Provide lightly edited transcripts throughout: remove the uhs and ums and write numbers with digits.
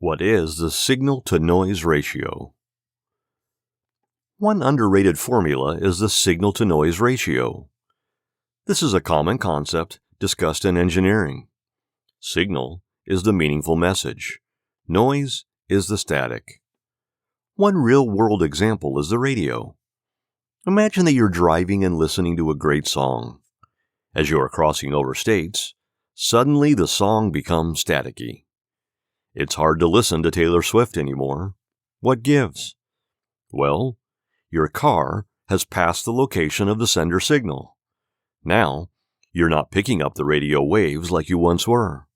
What is the signal-to-noise ratio? One underrated formula is the signal-to-noise ratio. This is a common concept discussed in engineering. Signal is the meaningful message. Noise is the static. One real-world example is the radio. Imagine that you're driving and listening to a great song. As you are crossing over states, suddenly the song becomes staticky. It's hard to listen to Taylor Swift anymore. What gives? Well, your car has passed the location of the sender signal. Now, you're not picking up the radio waves like you once were.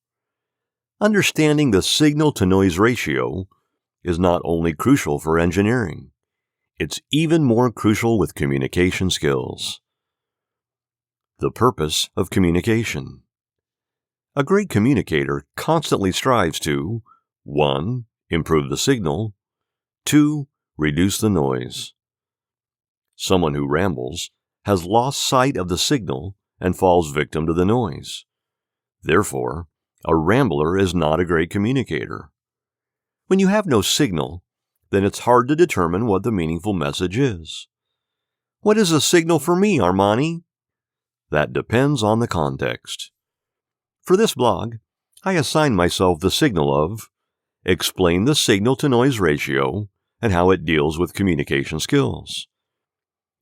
Understanding the signal-to-noise ratio is not only crucial for engineering, it's even more crucial with communication skills. The purpose of communication. A great communicator constantly strives to 1. Improve the signal, 2. Reduce the noise. Someone who rambles has lost sight of the signal and falls victim to the noise. Therefore, a rambler is not a great communicator. When you have no signal, then it's hard to determine what the meaningful message is. What is a signal for me, Armani? That depends on the context. For this blog, I assign myself the signal of explain the signal-to-noise ratio and how it deals with communication skills.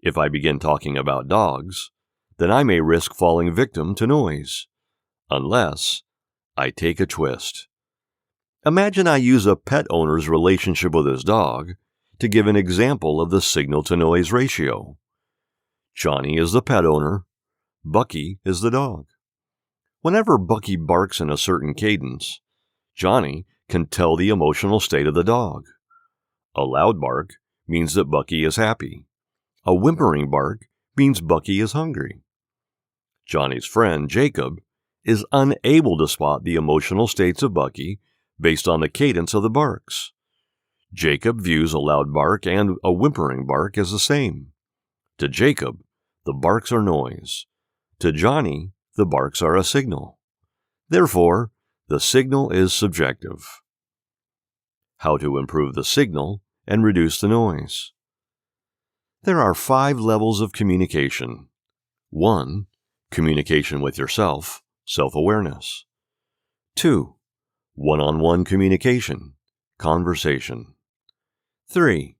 If I begin talking about dogs, then I may risk falling victim to noise, unless I take a twist. Imagine I use a pet owner's relationship with his dog to give an example of the signal-to-noise ratio. Johnny is the pet owner, Bucky is the dog. Whenever Bucky barks in a certain cadence, Johnny can tell the emotional state of the dog. A loud bark means that Bucky is happy. A whimpering bark means Bucky is hungry. Johnny's friend, Jacob, is unable to spot the emotional states of Bucky based on the cadence of the barks. Jacob views a loud bark and a whimpering bark as the same. To Jacob, the barks are noise. To Johnny, the barks are a signal. Therefore, the signal is subjective. How to improve the signal and reduce the noise. There are 5 levels of communication. 1. Communication with yourself, self-awareness. 2. One-on-one communication, conversation. 3.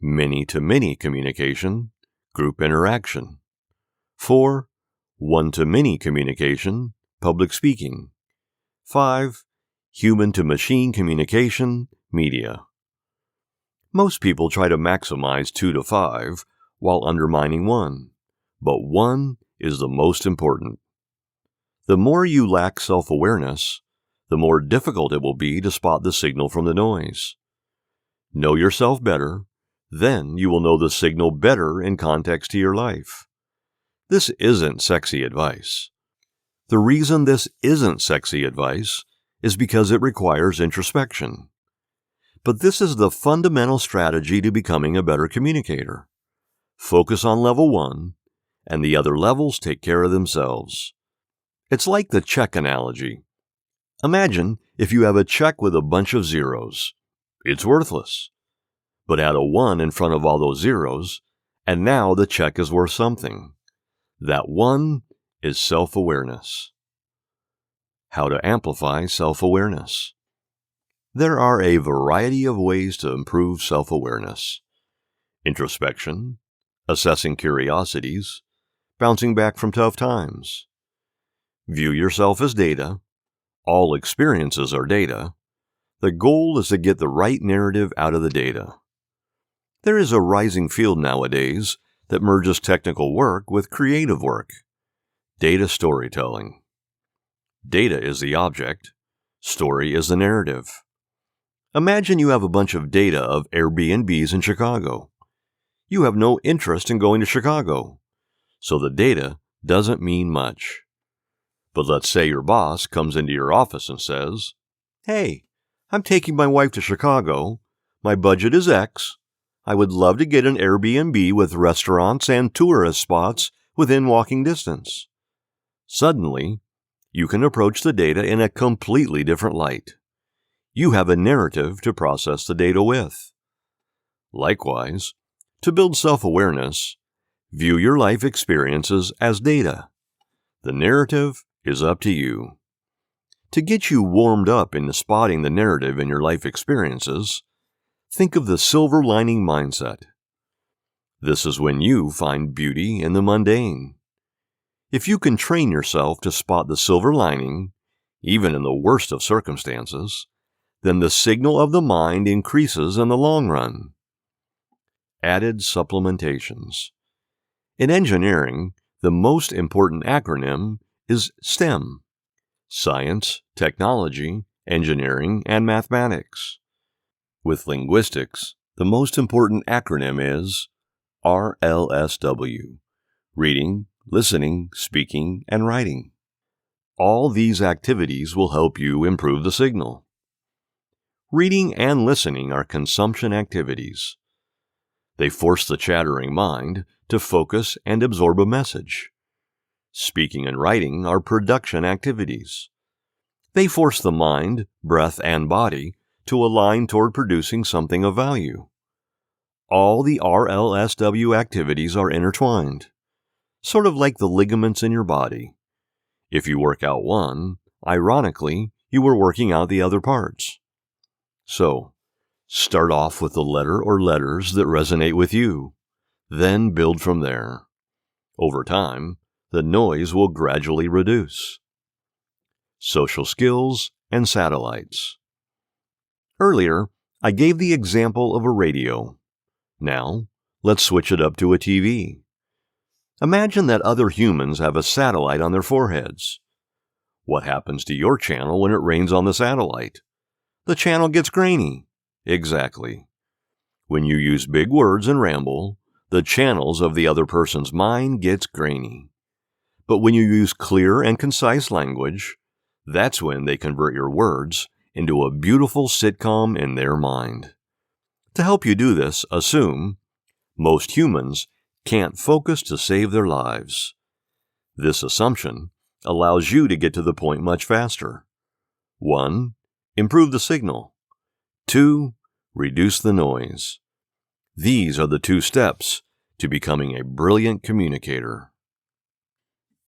Many-to-many communication, group interaction. 4. One-to-many communication, public speaking. 5. Human-to-machine communication, media. Most people try to maximize 2 to 5 while undermining 1, but 1 is the most important. The more you lack self-awareness, the more difficult it will be to spot the signal from the noise. Know yourself better, then you will know the signal better in context to your life. This isn't sexy advice. The reason this isn't sexy advice is because it requires introspection. But this is the fundamental strategy to becoming a better communicator. Focus on level 1, and the other levels take care of themselves. It's like the check analogy. Imagine if you have a check with a bunch of zeros. It's worthless. But add a 1 in front of all those zeros, and now the check is worth something. That 1 is self-awareness. How to amplify self-awareness. There are a variety of ways to improve self-awareness. Introspection, assessing curiosities, bouncing back from tough times. View yourself as data. All experiences are data. The goal is to get the right narrative out of the data. There is a rising field nowadays that merges technical work with creative work. Data storytelling. Data is the object. Story is the narrative. Imagine you have a bunch of data of Airbnbs in Chicago. You have no interest in going to Chicago, so the data doesn't mean much. But let's say your boss comes into your office and says, "Hey, I'm taking my wife to Chicago. My budget is X. I would love to get an Airbnb with restaurants and tourist spots within walking distance." Suddenly, you can approach the data in a completely different light. you have a narrative to process the data with. Likewise, to build self-awareness, view your life experiences as data. The narrative is up to you. To get you warmed up into spotting the narrative in your life experiences, think of the silver lining mindset. This is when you find beauty in the mundane. If you can train yourself to spot the silver lining, even in the worst of circumstances, then the signal of the mind increases in the long run. Added supplementations. In engineering, the most important acronym is STEM: Science, Technology, Engineering, and Mathematics. With linguistics, the most important acronym is RLSW: Reading, Listening, Speaking, and Writing. All these activities will help you improve the signal. Reading and listening are consumption activities. They force the chattering mind to focus and absorb a message. Speaking and writing are production activities. They force the mind, breath, and body to align toward producing something of value. All the RLSW activities are intertwined, sort of like the ligaments in your body. If you work out one, ironically, you are working out the other parts. So, start off with the letter or letters that resonate with you, then build from there. Over time, the noise will gradually reduce. Social skills and satellites. Earlier, I gave the example of a radio. Now, let's switch it up to a TV. Imagine that other humans have a satellite on their foreheads. What happens to your channel when it rains on the satellite? The channel gets grainy. Exactly. When you use big words and ramble, the channels of the other person's mind gets grainy. But when you use clear and concise language, that's when they convert your words into a beautiful sitcom in their mind. To help you do this, assume most humans can't focus to save their lives. This assumption allows you to get to the point much faster. 1. Improve the signal. 2. Reduce the noise. These are the 2 steps to becoming a brilliant communicator.